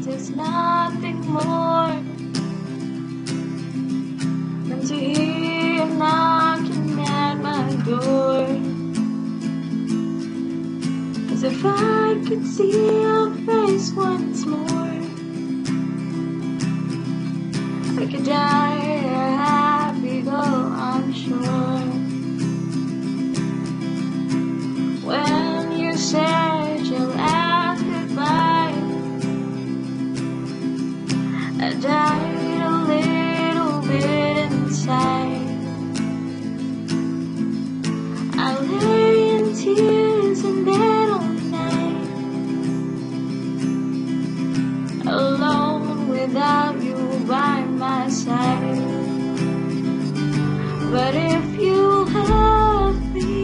there's nothing more than to hear you knocking at my door. 'Cause if I could see your face once more, I could die a happy girl, I'm sure. When you said your last goodbye, I died a little bit inside. I lay in tears in bed all night, alone without you by my side. But if you love me,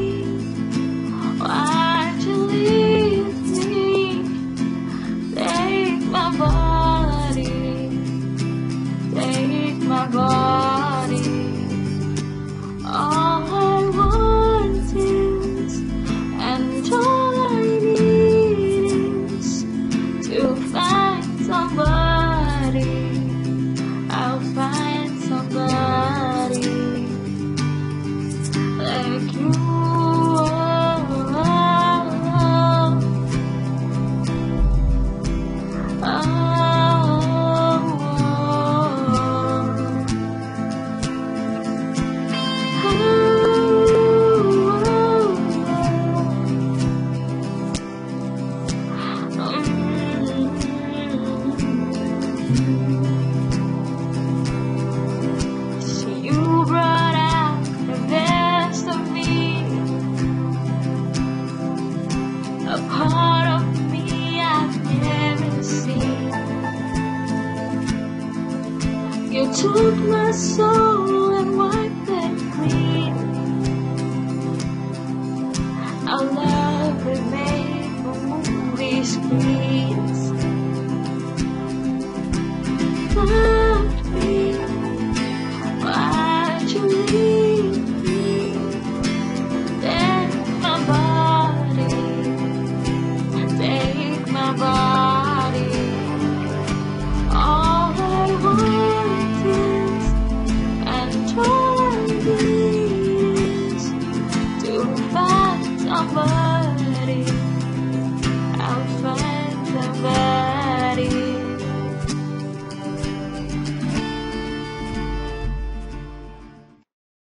why'd you leave me? Take my body, take my body. All I want is, and all I need is to find somebody. I'll find somebody like you. So you brought out the best of me, a part of me I've never seen. You took my soul